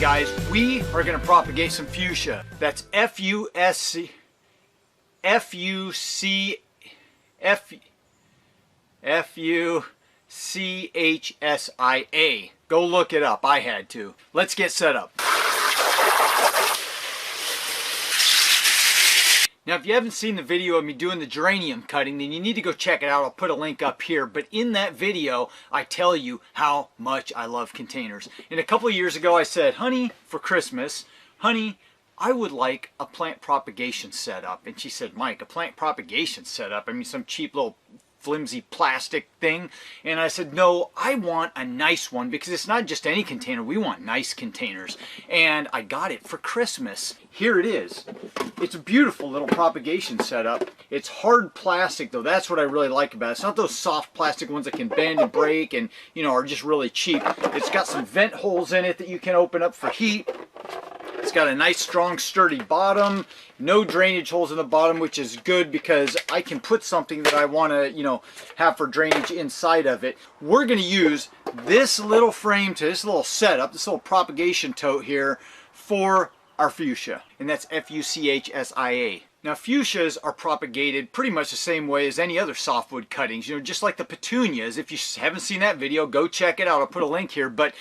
guys, we are going to propagate some fuchsia. That's F-U-C-H-S-I-A. Go look it up. I had to. Let's get set up. Now, if you haven't seen the video of me doing the geranium cutting, then you need to go check it out. I'll put a link up here. But in that video, I tell you how much I love containers. And a couple of years ago, I said, honey, for Christmas, honey, I would like a plant propagation setup. And she said, Mike, a plant propagation setup? I mean, some cheap little flimsy plastic thing. And I said, no, I want a nice one, because it's not just any container. We want nice containers. And I got it for Christmas. Here it is. It's a beautiful little propagation setup. It's hard plastic though. That's what I really like about it. It's not those soft plastic ones that can bend and break and, you know, are just really cheap. It's got some vent holes in it that you can open up for heat. It's got a nice, strong, sturdy bottom. No drainage holes in the bottom, which is good because I can put something that I want to, you know, have for drainage inside of it. We're going to use this little frame to this little setup, this little propagation tote here for our fuchsia. And that's F-U-C-H-S-I-A. Now, fuchsias are propagated pretty much the same way as any other softwood cuttings, you know, just like the petunias. If you haven't seen that video, go check it out. I'll put a link here. But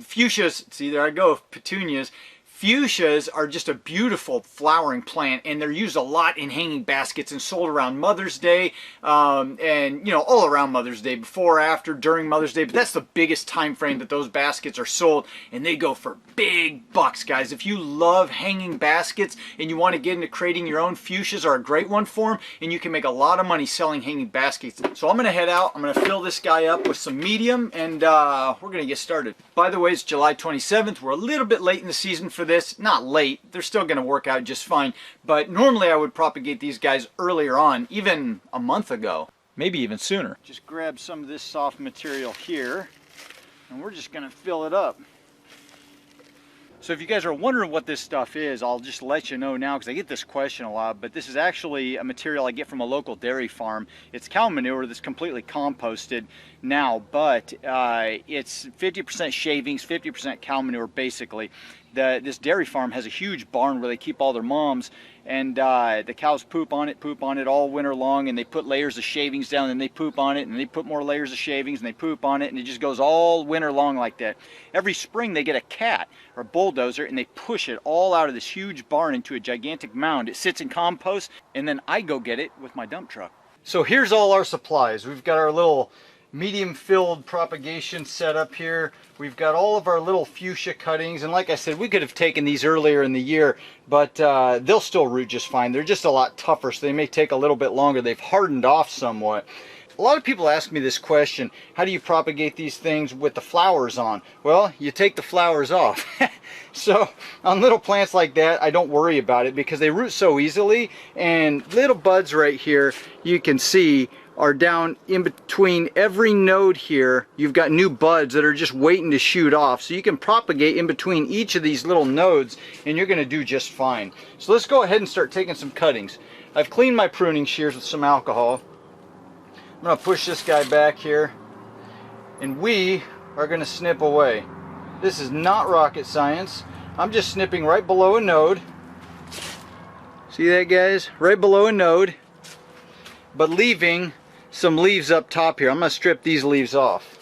fuchsias, see, there I go, petunias. Fuchsias are just a beautiful flowering plant, and they're used a lot in hanging baskets and sold around Mother's Day, and you know, all around Mother's Day, before, after, during Mother's Day. But that's the biggest time frame that those baskets are sold, and they go for big bucks, guys. If you love hanging baskets and you want to get into creating your own, fuchsias are a great one for them, and you can make a lot of money selling hanging baskets. So I'm going to head out. I'm going to fill this guy up with some medium, and we're going to get started. By the way, it's July 27th. We're a little bit late in the season for this. Not late, they're still going to work out just fine, but normally I would propagate these guys earlier on, even a month ago, maybe even sooner. Just grab some of this soft material here, and we're just going to fill it up. So if you guys are wondering what this stuff is, I'll just let you know now, because I get this question a lot. But this is actually a material I get from a local dairy farm. It's cow manure that's completely composted now, but it's 50% shavings, 50% cow manure basically. This dairy farm has a huge barn where they keep all their moms, and the cows poop on it all winter long, and they put layers of shavings down, and they poop on it, and they put more layers of shavings, and they poop on it, and it just goes all winter long like that. Every spring they get a cat or a bulldozer, and they push it all out of this huge barn into a gigantic mound. It sits in compost, and then I go get it with my dump truck. So here's all our supplies. We've got our little medium filled propagation setup here. We've got all of our little fuchsia cuttings, and like I said, we could have taken these earlier in the year, but they'll still root just fine. They're just a lot tougher, so they may take a little bit longer. They've hardened off somewhat. A lot of people ask me this question: how do you propagate these things with the flowers on? Well, you take the flowers off. So on little plants like that, I don't worry about it because they root so easily, and little buds right here you can see are down in between every node here. You've got new buds that are just waiting to shoot off, so you can propagate in between each of these little nodes, and you're going to do just fine. So let's go ahead and start taking some cuttings. I've cleaned my pruning shears with some alcohol. I'm going to push this guy back here, and we are going to snip away. This is not rocket science. I'm just snipping right below a node. See that, guys? Right below a node, but leaving some leaves up top here. I'm going to strip these leaves off.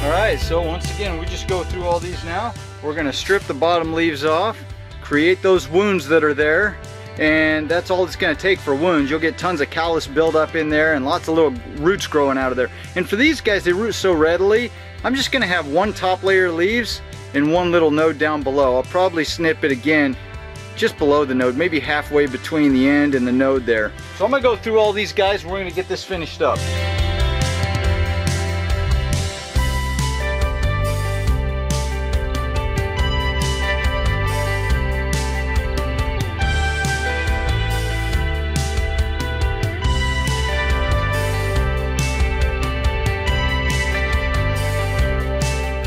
Alright, so once again, we just go through all these now. We're going to strip the bottom leaves off, create those wounds that are there, and that's all it's going to take for wounds. You'll get tons of callus buildup in there and lots of little roots growing out of there. And for these guys, they root so readily, I'm just going to have one top layer of leaves and one little node down below. I'll probably snip it again just below the node, maybe halfway between the end and the node there. So I'm going to go through all these guys and we're going to get this finished up.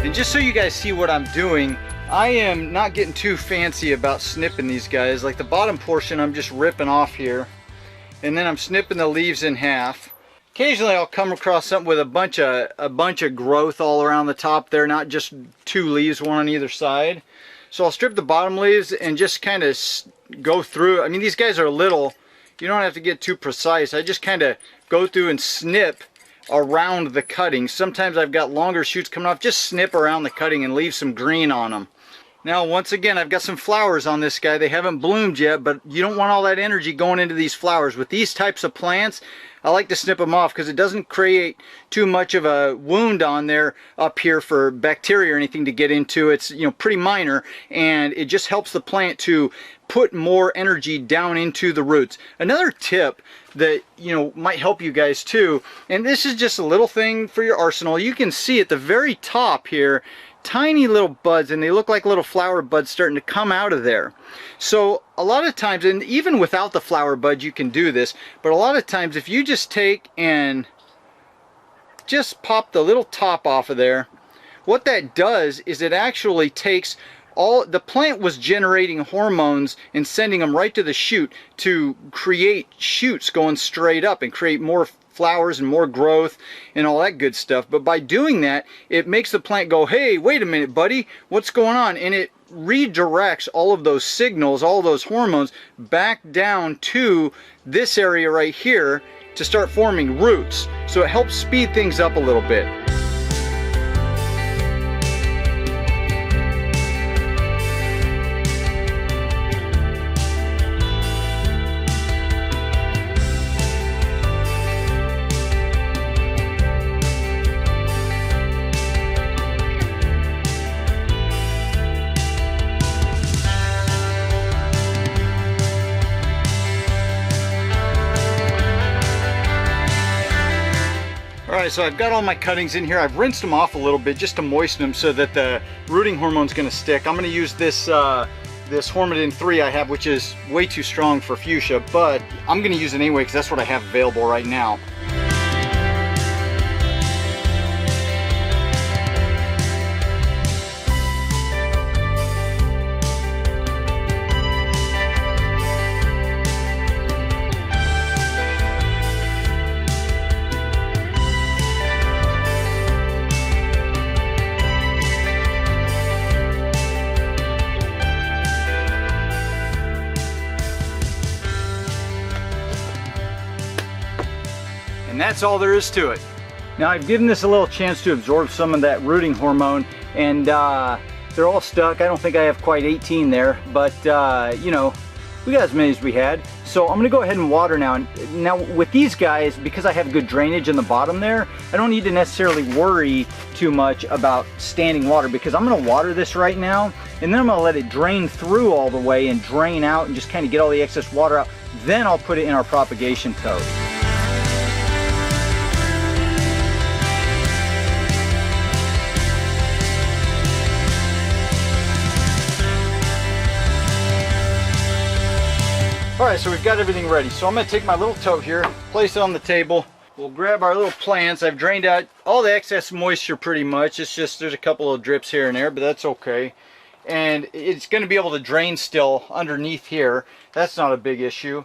And just so you guys see what I'm doing, I am not getting too fancy about snipping these guys. Like the bottom portion I'm just ripping off here, and then I'm snipping the leaves in half. Occasionally I'll come across something with a bunch of growth all around the top there, not just 2 leaves, one on either side. So I'll strip the bottom leaves and just kind of go through. I mean, these guys are little. You don't have to get too precise. I just kind of go through and snip around the cutting. Sometimes I've got longer shoots coming off. Just snip around the cutting and leave some green on them. Now, once again, I've got some flowers on this guy. They haven't bloomed yet, but you don't want all that energy going into these flowers. With these types of plants, I like to snip them off because it doesn't create too much of a wound on there up here for bacteria or anything to get into. It's, you know, pretty minor, and it just helps the plant to put more energy down into the roots. Another tip that, you know, might help you guys too, and this is just a little thing for your arsenal. You can see at the very top here, tiny little buds, and they look like little flower buds starting to come out of there. So a lot of times, and even without the flower buds you can do this, but a lot of times if you just take and just pop the little top off of there, what that does is it actually takes all the plant was generating hormones and sending them right to the shoot to create shoots going straight up and create more flowers and more growth and all that good stuff. But by doing that, it makes the plant go, hey, wait a minute, buddy, what's going on? And it redirects all of those signals, all those hormones back down to this area right here to start forming roots. So it helps speed things up a little bit. Alright, so I've got all my cuttings in here. I've rinsed them off a little bit just to moisten them so that the rooting hormone's going to stick. I'm going to use this this hormone 3 I have, which is way too strong for fuchsia, but I'm going to use it anyway because that's what I have available right now. And that's all there is to it. Now I've given this a little chance to absorb some of that rooting hormone, and they're all stuck. I don't think I have quite 18 there, but you know, we got as many as we had. So I'm gonna go ahead and water now. Now with these guys, because I have good drainage in the bottom there, I don't need to necessarily worry too much about standing water, because I'm gonna water this right now, and then I'm gonna let it drain through all the way and drain out and just kind of get all the excess water out. Then I'll put it in our propagation tote. Alright, so we've got everything ready. So I'm going to take my little tote here, place it on the table. We'll grab our little plants. I've drained out all the excess moisture pretty much. It's just there's a couple of drips here and there, but that's okay. And it's going to be able to drain still underneath here. That's not a big issue.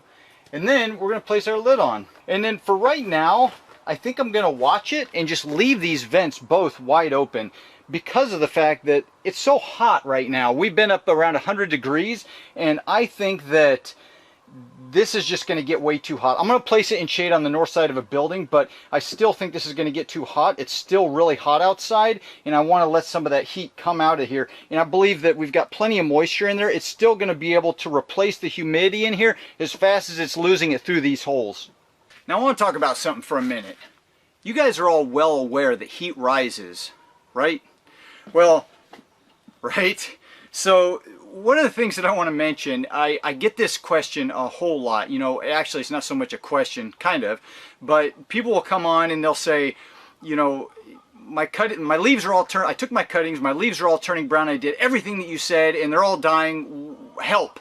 And then we're going to place our lid on. And then for right now, I think I'm going to watch it and just leave these vents both wide open, because of the fact that it's so hot right now. We've been up around 100 degrees, and I think that this is just going to get way too hot. I'm going to place it in shade on the north side of a building, but I still think this is going to get too hot. It's still really hot outside, and I want to let some of that heat come out of here. And I believe that we've got plenty of moisture in there. It's still going to be able to replace the humidity in here as fast as it's losing it through these holes. Now I want to talk about something for a minute. You guys are all well aware that heat rises, right? Well, right? So one of the things that I want to mention, I get this question a whole lot. You know, actually it's not so much a question, kind of, but people will come on and they'll say, you know, my leaves are all I took my cuttings, my leaves are all turning brown, I did everything that you said, and they're all dying, help.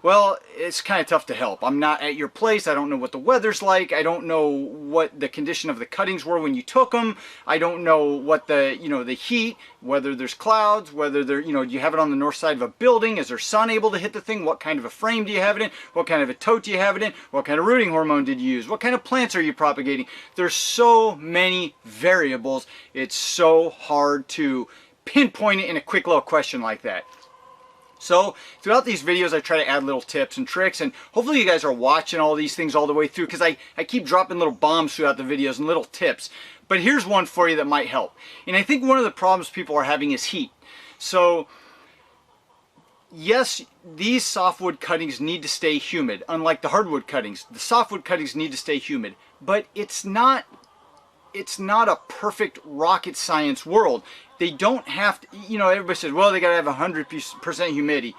Well, it's kind of tough to help. I'm not at your place. I don't know what the weather's like. I don't know what the condition of the cuttings were when you took them. I don't know what the, the heat, whether there's clouds, whether there, do you have it on the north side of a building? Is there sun able to hit the thing? What kind of a frame do you have it in? What kind of a tote do you have it in? What kind of rooting hormone did you use? What kind of plants are you propagating? There's so many variables. It's so hard to pinpoint it in a quick little question like that. So throughout these videos, I try to add little tips and tricks, and hopefully you guys are watching all these things all the way through, because I keep dropping little bombs throughout the videos and little tips. But here's one for you that might help. And I think one of the problems people are having is heat. So yes, these softwood cuttings need to stay humid. Unlike the hardwood cuttings, the softwood cuttings need to stay humid. But it's not a perfect rocket science world. They don't have to, everybody says, well, they got to have 100% humidity.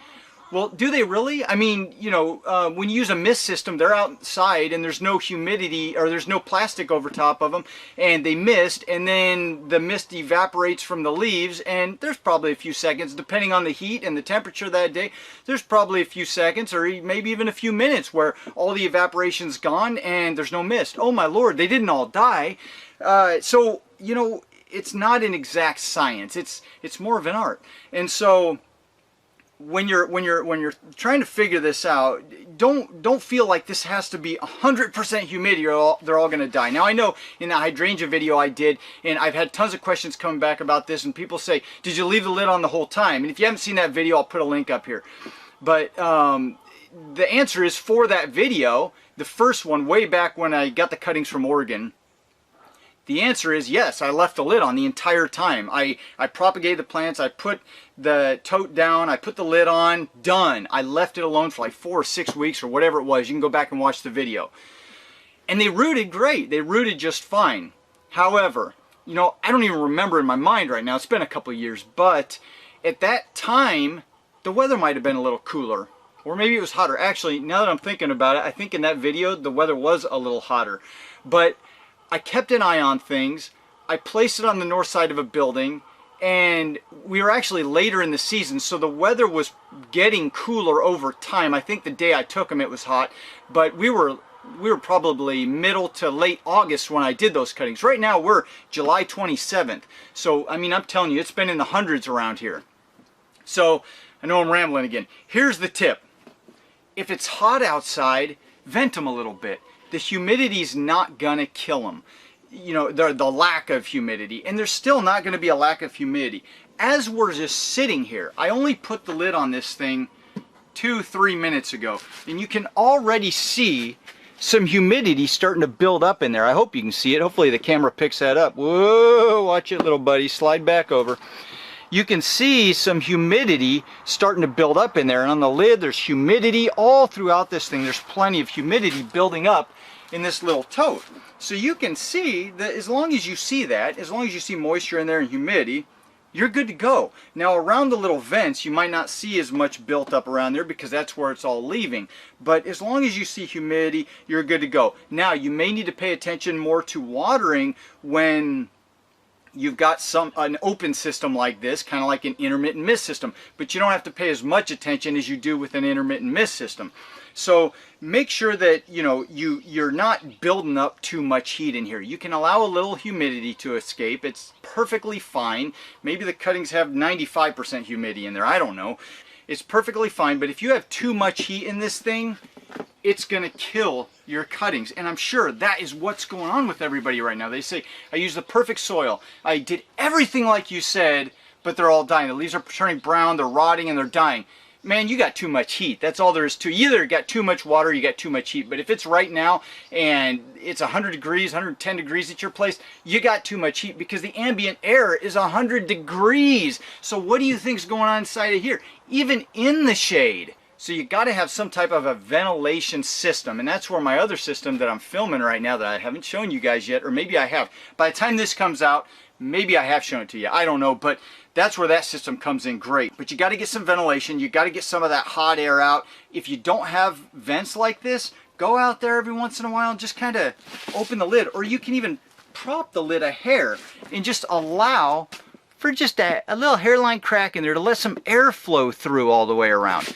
Well, do they really? I mean, when you use a mist system, they're outside and there's no humidity, or there's no plastic over top of them, and they mist, and then the mist evaporates from the leaves, and there's probably a few seconds, depending on the heat and the temperature that day, there's probably a few seconds or maybe even a few minutes where all the evaporation's gone and there's no mist. Oh my Lord, they didn't all die. So, it's not an exact science. It's more of an art. And so when you're trying to figure this out, don't feel like this has to be 100% humidity or they're all going to die. Now I know in the hydrangea video I did, and I've had tons of questions coming back about this, and people say, did you leave the lid on the whole time? And if you haven't seen that video, I'll put a link up here. But the answer is, for that video, the first one way back when I got the cuttings from Oregon, the answer is yes, I left the lid on the entire time. I propagated the plants, I put the tote down, I put the lid on, done. I left it alone for like 4 or 6 weeks or whatever it was. You can go back and watch the video. And they rooted great. They rooted just fine. However, I don't even remember in my mind right now. It's been a couple of years. But at that time, the weather might have been a little cooler. Or maybe it was hotter. Actually, now that I'm thinking about it, I think in that video, the weather was a little hotter. But I kept an eye on things. I placed it on the north side of a building, and we were actually later in the season, so the weather was getting cooler over time. I think the day I took them it was hot, but we were probably middle to late August when I did those cuttings. Right now we're July 27th. So I mean, I'm telling you, it's been in the hundreds around here. So I know I'm rambling again. Here's the tip. If it's hot outside, vent them a little bit. The humidity's not gonna kill them. The lack of humidity, and there's still not gonna be a lack of humidity. As we're just sitting here, I only put the lid on this thing 2-3 minutes ago, and you can already see some humidity starting to build up in there. I hope you can see it. Hopefully the camera picks that up. Whoa, watch it, little buddy, slide back over. You can see some humidity starting to build up in there, and on the lid there's humidity all throughout this thing. There's plenty of humidity building up in this little tote. So you can see that as long as you see that, as long as you see moisture in there and humidity, you're good to go. Now around the little vents, you might not see as much built up around there because that's where it's all leaving. But as long as you see humidity, you're good to go. Now you may need to pay attention more to watering when you've got an open system like this, kind of like an intermittent mist system, but you don't have to pay as much attention as you do with an intermittent mist system. So make sure that you're not building up too much heat in here. You can allow a little humidity to escape. It's perfectly fine. Maybe the cuttings have 95% humidity in there. I don't know. It's perfectly fine, but if you have too much heat in this thing, it's going to kill your cuttings. And I'm sure that is what's going on with everybody right now. They say, I used the perfect soil. I did everything like you said, but they're all dying. The leaves are turning brown, they're rotting, and they're dying. Man, you got too much heat. That's all there is to it. You either got too much water or you got too much heat. But if it's right now and it's 100 degrees, 110 degrees at your place, you got too much heat because the ambient air is 100 degrees. So what do you think is going on inside of here? Even in the shade. So you got to have some type of a ventilation system, and that's where my other system that I'm filming right now that I haven't shown you guys yet, or maybe I have. By the time this comes out, maybe I have shown it to you. I don't know, but that's where that system comes in great. But you got to get some ventilation. You got to get some of that hot air out. If you don't have vents like this, go out there every once in a while and just kind of open the lid, or you can even prop the lid a hair and just allow for just a little hairline crack in there to let some air flow through all the way around.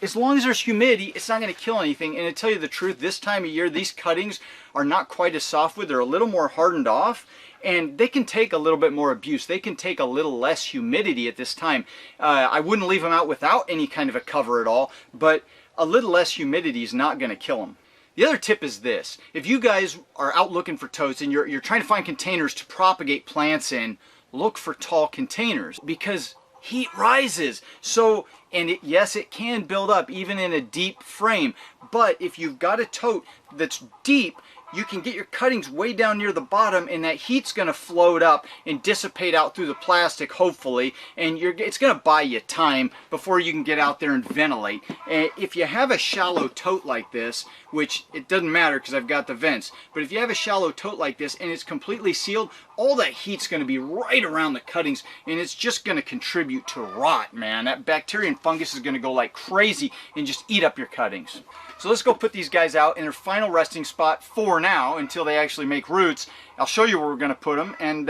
as long as there's humidity, it's not going to kill anything. And to tell you the truth, this time of year, these cuttings are not quite as softwood. They're a little more hardened off, and they can take a little bit more abuse. They can take a little less humidity at this time. I wouldn't leave them out without any kind of a cover at all, but a little less humidity is not going to kill them. The other tip is this. If you guys are out looking for totes and you're trying to find containers to propagate plants in, look for tall containers, because heat rises. So, and yes, it can build up even in a deep frame, but if you've got a tote that's deep, you can get your cuttings way down near the bottom, and that heat's going to float up and dissipate out through the plastic, hopefully, and it's going to buy you time before you can get out there and ventilate. And if you have a shallow tote like this, which it doesn't matter because I've got the vents, but if you have a shallow tote like this and it's completely sealed, all that heat's going to be right around the cuttings, and it's just going to contribute to rot, man. That bacteria and fungus is going to go like crazy and just eat up your cuttings. So let's go put these guys out in their final resting spot for now until they actually make roots. I'll show you where we're going to put them, and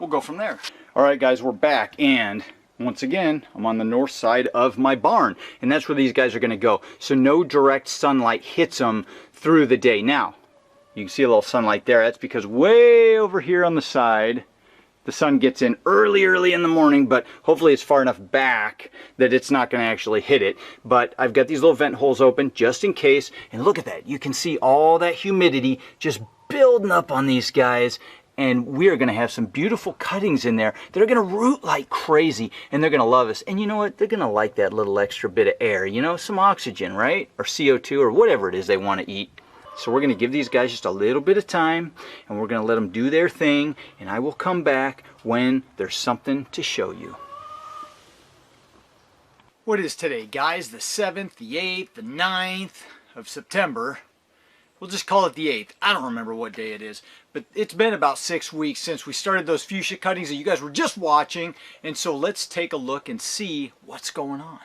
we'll go from there. All right, guys, we're back, and once again, I'm on the north side of my barn, and that's where these guys are going to go. So no direct sunlight hits them through the day. Now, you can see a little sunlight there. That's because way over here on the side, the sun gets in early in the morning, but hopefully it's far enough back that it's not going to actually hit it. But I've got these little vent holes open just in case, and look at that. You can see all that humidity just building up on these guys, and we are going to have some beautiful cuttings in there that are going to root like crazy, and they're going to love us. And you know what? They're going to like that little extra bit of air, you know, some oxygen, right? Or CO2 or whatever it is they want to eat. So we're going to give these guys just a little bit of time, and we're going to let them do their thing, and I will come back when there's something to show you. What is today, guys? The 7th, the 8th, the 9th of September. We'll just call it the 8th. I don't remember what day it is, but it's been about 6 weeks since we started those fuchsia cuttings that you guys were just watching, and so let's take a look and see what's going on.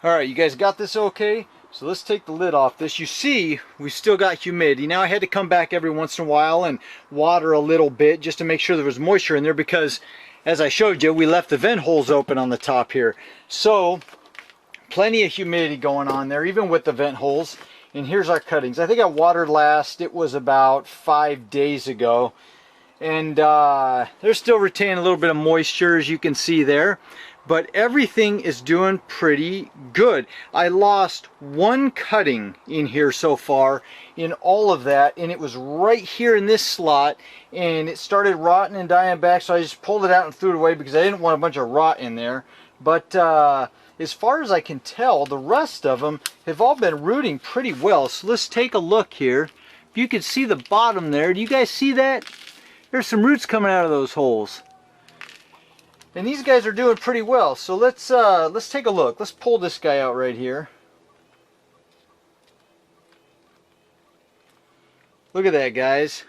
All right, you guys got this okay? So let's take the lid off this. You see, we still got humidity. Now I had to come back every once in a while and water a little bit just to make sure there was moisture in there, because as I showed you, we left the vent holes open on the top here. So plenty of humidity going on there, even with the vent holes. And here's our cuttings. I think I watered last, it was about 5 days ago. And they're still retaining a little bit of moisture, as you can see there. But everything is doing pretty good. I lost one cutting in here so far in all of that, and it was right here in this slot, and it started rotting and dying back, so I just pulled it out and threw it away because I didn't want a bunch of rot in there. But as far as I can tell, the rest of them have all been rooting pretty well. So let's take a look here. If you can see the bottom there, do you guys see that? There's some roots coming out of those holes. And these guys are doing pretty well. So let's take a look. Let's pull this guy out right here. Look at that, guys.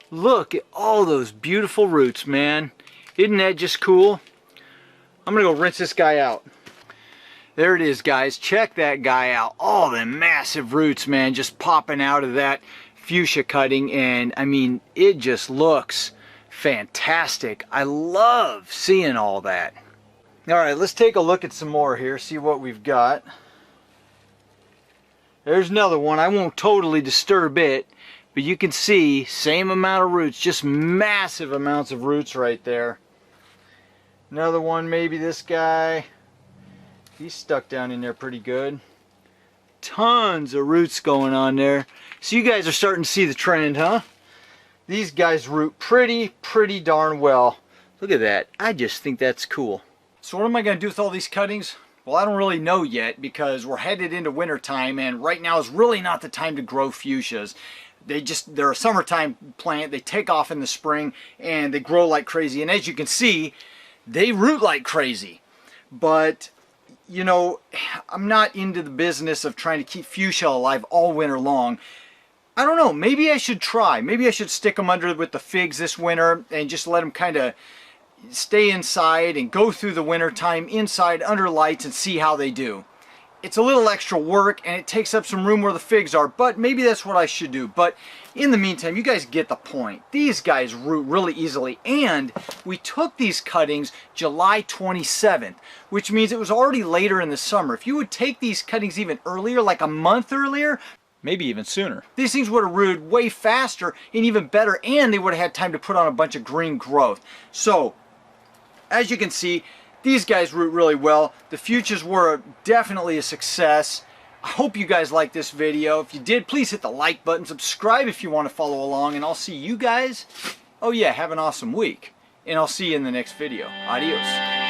Look at all those beautiful roots, man. Isn't that just cool? I'm gonna go rinse this guy out. There it is, guys. Check that guy out. All the massive roots, man, just popping out of that fuchsia cutting, and I mean, it just looks fantastic. I love seeing all that. All right, let's take a look at some more here, see what we've got. There's another one. I won't totally disturb it, but you can see same amount of roots, just massive amounts of roots right there. Another one, maybe this guy. He's stuck down in there pretty good. Tons of roots going on there. So you guys are starting to see the trend, huh? These guys root pretty darn well. Look at that. I just think that's cool. So what am I going to do with all these cuttings? Well, I don't really know yet, because we're headed into winter time, and right now is really not the time to grow fuchsias. They're a summertime plant. They take off in the spring and they grow like crazy. And as you can see, they root like crazy. But you know, I'm not into the business of trying to keep fuchsia alive all winter long. I don't know, maybe I should try. Maybe I should stick them under with the figs this winter and just let them kind of stay inside and go through the winter time inside under lights and see how they do. it's a little extra work and it takes up some room where the figs are, but maybe that's what I should do. But in the meantime, you guys get the point. These guys root really easily, and we took these cuttings July 27th, which means it was already later in the summer. If you would take these cuttings even earlier, like a month earlier, maybe even sooner, these things would have rooted way faster and even better, and they would have had time to put on a bunch of green growth. So, as you can see, these guys root really well. The Fuchsias were definitely a success. I hope you guys liked this video. If you did, please hit the like button, subscribe if you want to follow along, and I'll see you guys. Oh yeah, have an awesome week. And I'll see you in the next video. Adios.